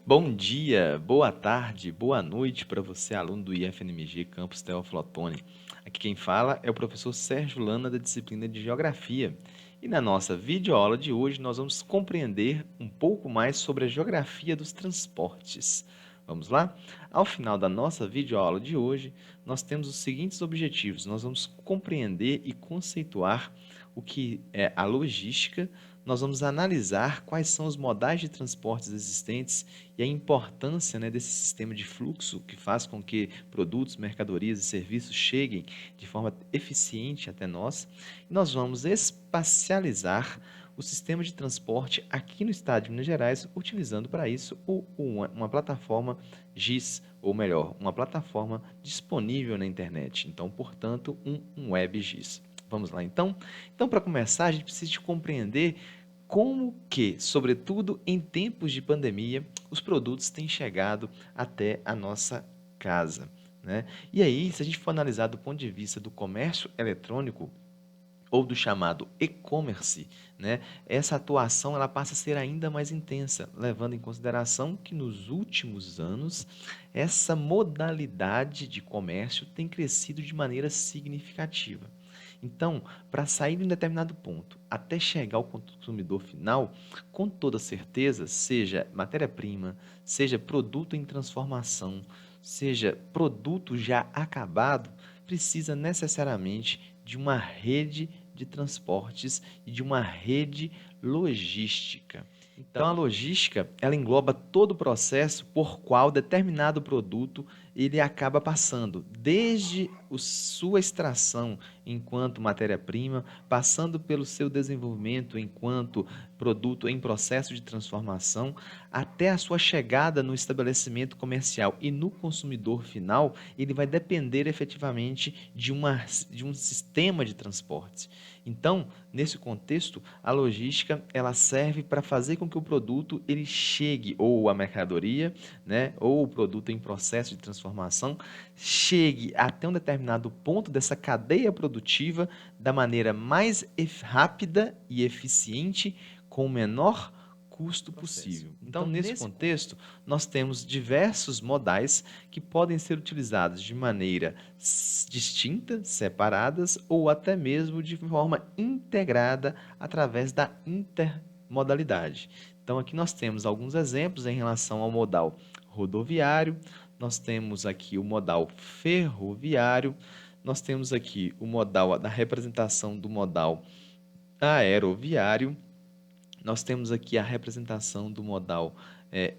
Bom dia, boa tarde, boa noite para você, aluno do IFNMG Campus Teófilo Otoni. Aqui quem fala é o professor Sérgio Lana, da disciplina de Geografia. E na nossa videoaula de hoje, nós vamos compreender um pouco mais sobre a geografia dos transportes. Vamos lá? Ao final da nossa videoaula de hoje, nós temos os seguintes objetivos. Nós vamos compreender e conceituar o que é a logística, nós vamos analisar quais são os modais de transportes existentes e a importância, desse sistema de fluxo que faz com que produtos, mercadorias e serviços cheguem de forma eficiente até nós. E nós vamos espacializar o sistema de transporte aqui no estado de Minas Gerais, utilizando para isso uma plataforma GIS, ou melhor, uma plataforma disponível na internet. Então, portanto, um WebGIS. Vamos lá, então? Então, para começar, a gente precisa de compreender como que, sobretudo em tempos de pandemia, os produtos têm chegado até a nossa casa, né? E aí, se a gente for analisar do ponto de vista do comércio eletrônico, ou do chamado e-commerce, né, essa atuação ela passa a ser ainda mais intensa, levando em consideração que nos últimos anos essa modalidade de comércio tem crescido de maneira significativa. Então, para sair de um determinado ponto até chegar ao consumidor final, com toda certeza, seja matéria-prima, seja produto em transformação, seja produto já acabado, precisa necessariamente de uma rede de transportes e de uma rede logística. Então, a logística, ela engloba todo o processo por qual determinado produto ele acaba passando, desde sua extração enquanto matéria-prima, passando pelo seu desenvolvimento enquanto produto em processo de transformação, até a sua chegada no estabelecimento comercial e no consumidor final, ele vai depender efetivamente de um sistema de transporte. Então, nesse contexto, a logística ela serve para fazer com que o produto ele chegue, ou a mercadoria, ou o produto em processo de transformação, chegue até um determinado ponto dessa cadeia produtiva da maneira mais rápida e eficiente, com o menor custo possível. Então, nesse contexto, nós temos diversos modais que podem ser utilizados de maneira distinta, separadas ou até mesmo de forma integrada através da intermodalidade. Então, aqui nós temos alguns exemplos em relação ao modal rodoviário, nós temos aqui o modal ferroviário, nós temos aqui o modal da representação do modal aeroviário, nós temos aqui a representação do modal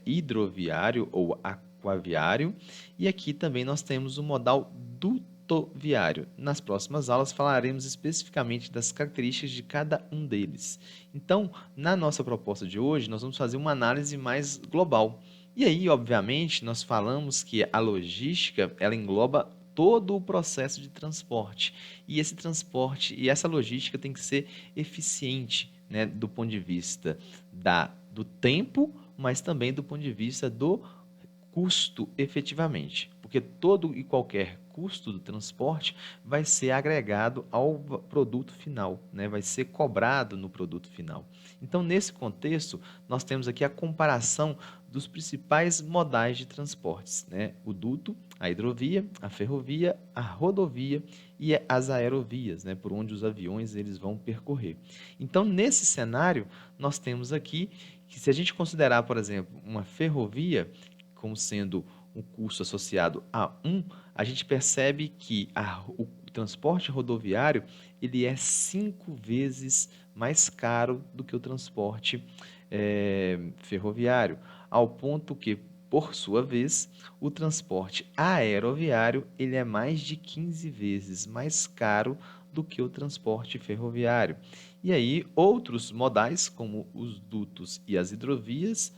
hidroviário ou aquaviário, e aqui também nós temos o modal dutoviário. Nas próximas aulas falaremos especificamente das características de cada um deles. Então, na nossa proposta de hoje, nós vamos fazer uma análise mais global. E aí, obviamente, nós falamos que a logística, ela engloba todo o processo de transporte. E esse transporte e essa logística tem que ser eficiente, do ponto de vista do tempo, mas também do ponto de vista do custo efetivamente, porque todo e qualquer custo do transporte vai ser agregado ao produto final, vai ser cobrado no produto final. Então, nesse contexto, nós temos aqui a comparação dos principais modais de transportes, o duto, a hidrovia, a ferrovia, a rodovia e as aerovias, por onde os aviões eles vão percorrer. Então, nesse cenário, nós temos aqui que, se a gente considerar, por exemplo, uma ferrovia como sendo um custo associado a 1, a gente percebe que o transporte rodoviário ele é 5 vezes mais caro do que o transporte ferroviário, ao ponto que, por sua vez, o transporte aeroviário ele é mais de 15 vezes mais caro do que o transporte ferroviário. E aí, outros modais, como os dutos e as hidrovias,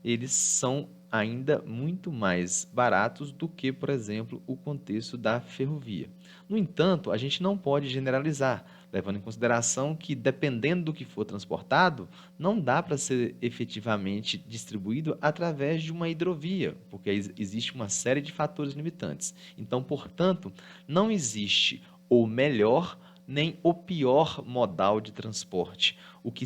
eles são ainda muito mais baratos do que, por exemplo, o contexto da ferrovia. No entanto, a gente não pode generalizar, levando em consideração que, dependendo do que for transportado, não dá para ser efetivamente distribuído através de uma hidrovia, porque existe uma série de fatores limitantes. Então, portanto, não existe o melhor nem o pior modal de transporte. O que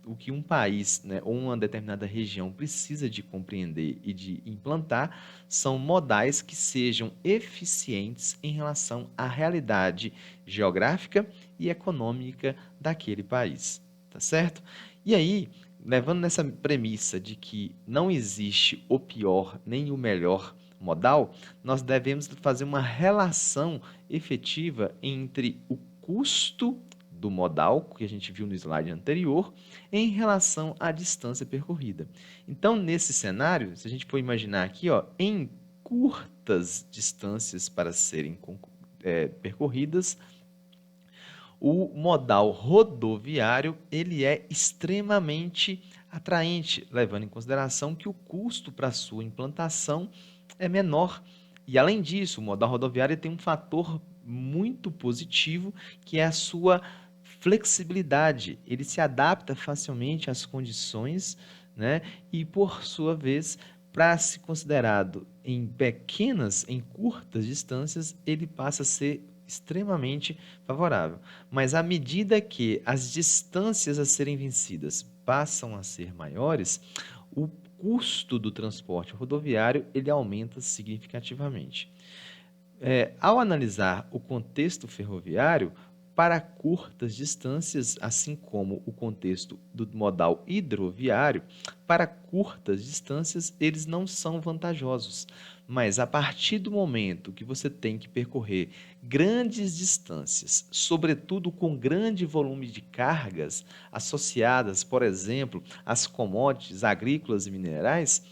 o que um país, né, ou uma determinada região precisa de compreender e de implantar são modais que sejam eficientes em relação à realidade geográfica e econômica daquele país, tá certo? E aí, levando nessa premissa de que não existe o pior nem o melhor modal, nós devemos fazer uma relação efetiva entre o custo do modal, que a gente viu no slide anterior, em relação à distância percorrida. Então, nesse cenário, se a gente for imaginar aqui, ó, em curtas distâncias para serem percorridas, o modal rodoviário ele é extremamente atraente, levando em consideração que o custo para sua implantação é menor. E além disso, o modal rodoviário tem um fator muito positivo, que é a sua flexibilidade. Ele se adapta facilmente às condições, né? E por sua vez, para ser considerado em curtas distâncias, ele passa a ser extremamente favorável. Mas à medida que as distâncias a serem vencidas passam a ser maiores, o custo do transporte rodoviário ele aumenta significativamente. Ao analisar o contexto ferroviário, para curtas distâncias, assim como o contexto do modal hidroviário, para curtas distâncias eles não são vantajosos. Mas a partir do momento que você tem que percorrer grandes distâncias, sobretudo com grande volume de cargas associadas, por exemplo, às commodities agrícolas e minerais,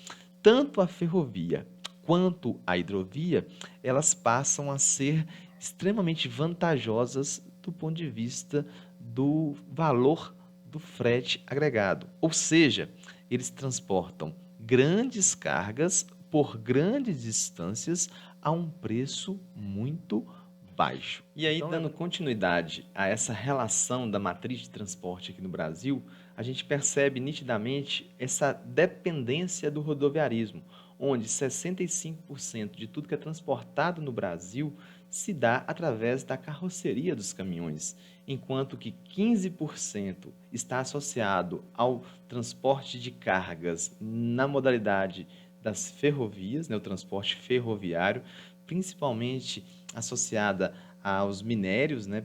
tanto a ferrovia quanto a hidrovia, elas passam a ser extremamente vantajosas do ponto de vista do valor do frete agregado. Ou seja, eles transportam grandes cargas por grandes distâncias a um preço muito baixo. E aí, dando continuidade a essa relação da matriz de transporte aqui no Brasil, a gente percebe nitidamente essa dependência do rodoviarismo, onde 65% de tudo que é transportado no Brasil se dá através da carroceria dos caminhões, enquanto que 15% está associado ao transporte de cargas na modalidade das ferrovias, né, o transporte ferroviário, principalmente associada aos minérios, né,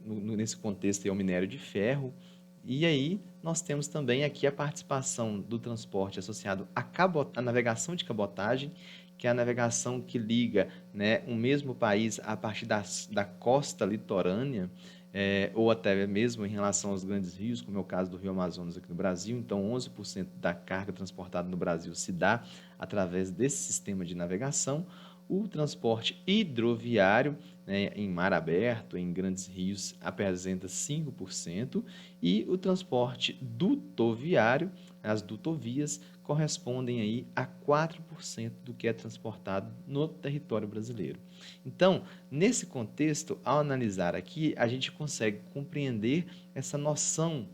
nesse contexto é o minério de ferro. E aí nós temos também aqui a participação do transporte associado à navegação de cabotagem, que é a navegação que liga, né, um mesmo país a partir da costa litorânea, ou até mesmo em relação aos grandes rios, como é o caso do Rio Amazonas aqui no Brasil. Então, 11% da carga transportada no Brasil se dá através desse sistema de navegação. O transporte hidroviário, né, em mar aberto, em grandes rios, apresenta 5%, e o transporte dutoviário, as dutovias, correspondem aí a 4% do que é transportado no território brasileiro. Então, nesse contexto, ao analisar aqui, a gente consegue compreender essa noção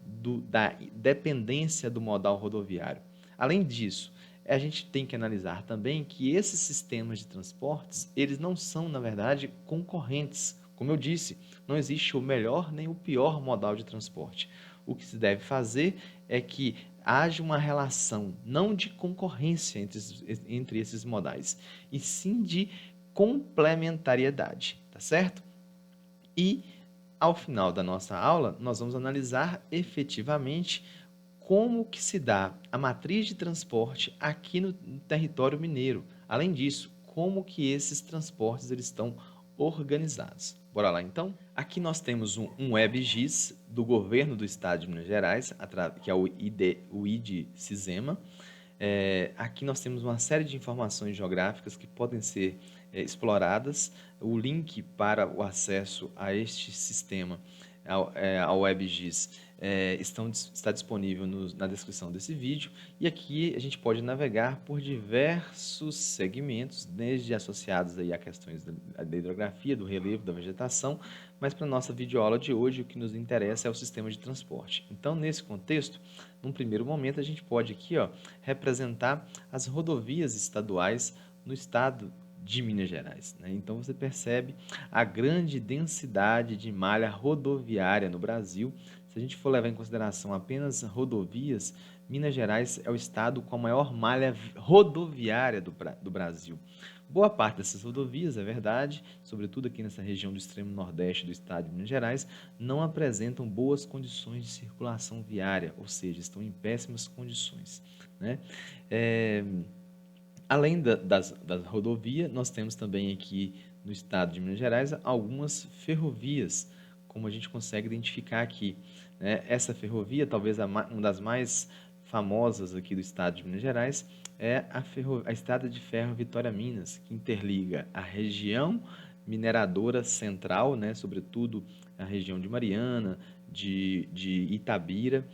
da dependência do modal rodoviário. Além disso, a gente tem que analisar também que esses sistemas de transportes, eles não são, na verdade, concorrentes. Como eu disse, não existe o melhor nem o pior modal de transporte. O que se deve fazer é que haja uma relação não de concorrência entre esses modais, e sim de complementariedade, tá certo? E ao final da nossa aula, nós vamos analisar efetivamente como que se dá a matriz de transporte aqui no território mineiro. Além disso, como que esses transportes eles estão organizados. Bora lá então? Aqui nós temos um WebGIS do governo do estado de Minas Gerais, que é o ID-CISEMA. Aqui nós temos uma série de informações geográficas que podem ser exploradas. O link para o acesso a este sistema, ao WebGIS, está disponível na descrição desse vídeo. E aqui a gente pode navegar por diversos segmentos, desde associados aí a questões da hidrografia, do relevo, da vegetação, mas para a nossa videoaula de hoje o que nos interessa é o sistema de transporte. Então, nesse contexto, num primeiro momento, a gente pode aqui representar as rodovias estaduais no estado de Minas Gerais, né? Então você percebe a grande densidade de malha rodoviária no Brasil, Se a gente for levar em consideração apenas rodovias, Minas Gerais é o estado com a maior malha rodoviária do Brasil. Boa parte dessas rodovias, é verdade, sobretudo aqui nessa região do extremo nordeste do estado de Minas Gerais, não apresentam boas condições de circulação viária, ou seja, estão em péssimas condições, né? É, Além das rodovias, nós temos também aqui no estado de Minas Gerais algumas ferrovias, como a gente consegue identificar aqui, né? Essa ferrovia, talvez uma das mais famosas aqui do estado de Minas Gerais, é a Estrada de Ferro Vitória-Minas, que interliga a região mineradora central, né? Sobretudo a região de Mariana, de Itabira,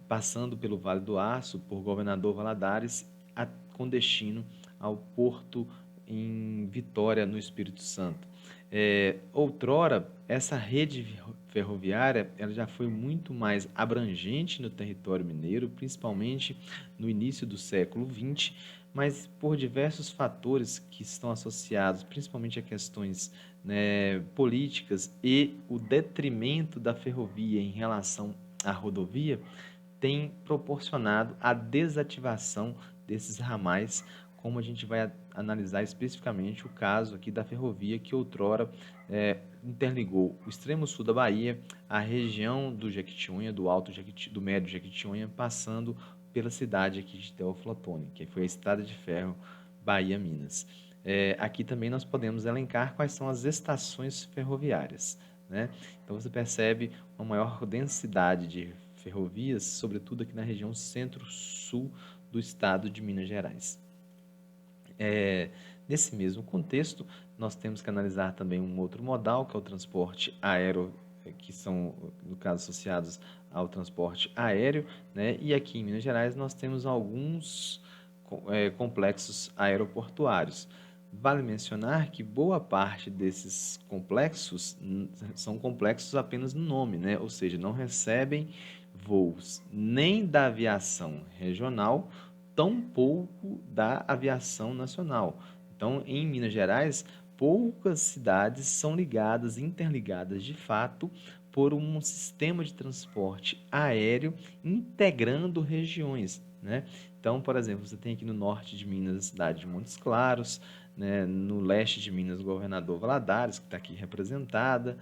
passando pelo Vale do Aço, por Governador Valadares, com destino ao porto em Vitória, no Espírito Santo. Outrora, essa rede ferroviária ela já foi muito mais abrangente no território mineiro, principalmente no início do século XX, mas por diversos fatores que estão associados principalmente a questões, né, políticas e o detrimento da ferrovia em relação à rodovia, tem proporcionado a desativação desses ramais, como a gente vai analisar especificamente o caso aqui da ferrovia que outrora interligou o extremo sul da Bahia, a região do Jequitinhonha, do Alto do Médio Jequitinhonha, passando pela cidade aqui de Teófilo Otoni, que foi a Estrada de Ferro Bahia-Minas. Aqui também nós podemos elencar quais são as estações ferroviárias, né? Então você percebe uma maior densidade de ferrovias, sobretudo aqui na região centro-sul do estado de Minas Gerais. Nesse mesmo contexto, nós temos que analisar também um outro modal, que é o transporte aéreo, que são, no caso, associados ao transporte aéreo, né? E aqui em Minas Gerais nós temos alguns complexos aeroportuários. Vale mencionar que boa parte desses complexos são complexos apenas no nome, né? Ou seja, não recebem voos nem da aviação regional, tampouco da aviação nacional. Então, em Minas Gerais, poucas cidades são ligadas, interligadas de fato, por um sistema de transporte aéreo integrando regiões, né? Então, por exemplo, você tem aqui no norte de Minas a cidade de Montes Claros, né? No leste de Minas, o Governador Valadares, que está aqui representada,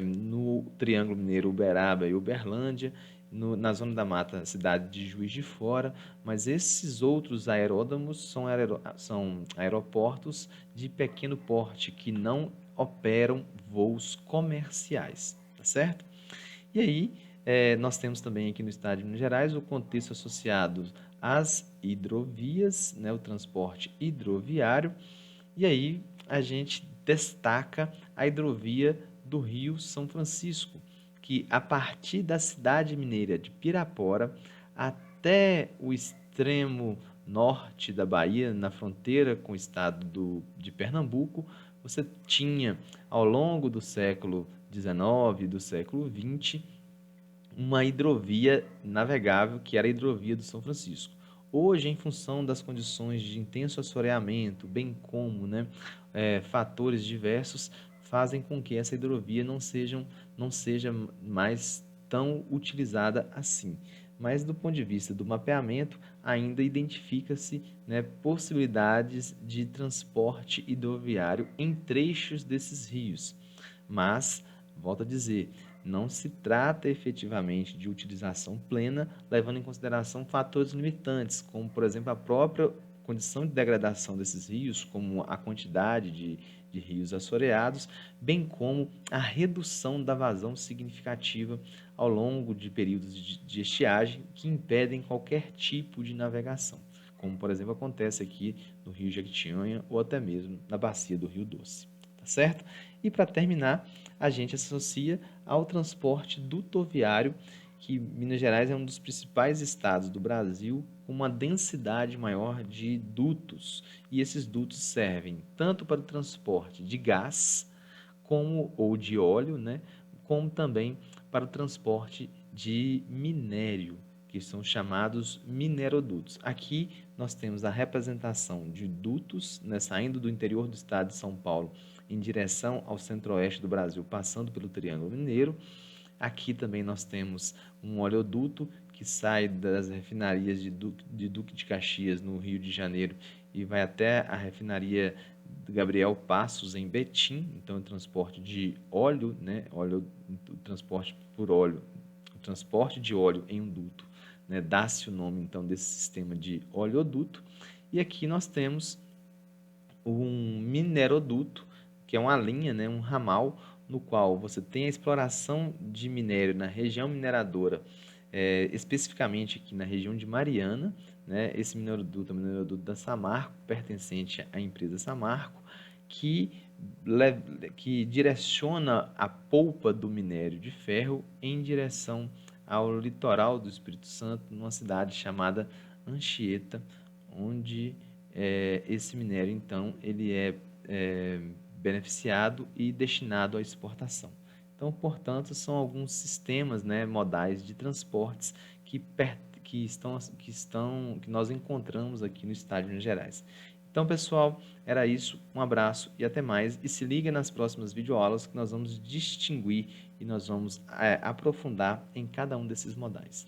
no Triângulo Mineiro, Uberaba e Uberlândia, na Zona da Mata, a cidade de Juiz de Fora, mas esses outros aeródromos são aeroportos de pequeno porte, que não operam voos comerciais, tá certo? E aí, nós temos também aqui no estado de Minas Gerais o contexto associado às hidrovias, né, o transporte hidroviário, e aí a gente destaca a hidrovia do Rio São Francisco, que a partir da cidade mineira de Pirapora até o extremo norte da Bahia, na fronteira com o estado de Pernambuco, você tinha, ao longo do século XIX e do século XX, uma hidrovia navegável, que era a hidrovia do São Francisco. Hoje, em função das condições de intenso assoreamento, bem como, né, fatores diversos, fazem com que essa hidrovia não seja mais tão utilizada assim. Mas, do ponto de vista do mapeamento, ainda identifica-se, né, possibilidades de transporte hidroviário em trechos desses rios. Mas, volto a dizer, não se trata efetivamente de utilização plena, levando em consideração fatores limitantes, como, por exemplo, a própria condição de degradação desses rios, como a quantidade de rios assoreados, bem como a redução da vazão significativa ao longo de períodos de estiagem que impedem qualquer tipo de navegação, como, por exemplo, acontece aqui no Rio Jequitinhonha ou até mesmo na bacia do Rio Doce. Tá certo? E para terminar, a gente associa ao transporte dutoviário, que Minas Gerais é um dos principais estados do Brasil com uma densidade maior de dutos. E esses dutos servem tanto para o transporte de gás ou de óleo, né, como também para o transporte de minério, que são chamados minerodutos. Aqui nós temos a representação de dutos, né, saindo do interior do estado de São Paulo em direção ao centro-oeste do Brasil, passando pelo Triângulo Mineiro, Aqui também nós temos um oleoduto que sai das refinarias de Duque de Caxias, no Rio de Janeiro, e vai até a refinaria Gabriel Passos, em Betim. Então, o transporte de óleo, né, o transporte por óleo, o transporte de óleo em um duto, né, dá-se o nome, então, desse sistema de oleoduto. E aqui nós temos um mineroduto, que é uma linha, né, um ramal, no qual você tem a exploração de minério na região mineradora, especificamente aqui na região de Mariana, né? Esse mineroduto é o mineroduto da Samarco, pertencente à empresa Samarco, que, que direciona a polpa do minério de ferro em direção ao litoral do Espírito Santo, numa cidade chamada Anchieta, onde esse minério, então, ele é beneficiado e destinado à exportação. Então, portanto, são alguns sistemas, né, modais de transportes que nós encontramos aqui no estado de Minas Gerais. Então, pessoal, era isso. Um abraço e até mais. E se liga nas próximas videoaulas que nós vamos distinguir e nós vamos aprofundar em cada um desses modais.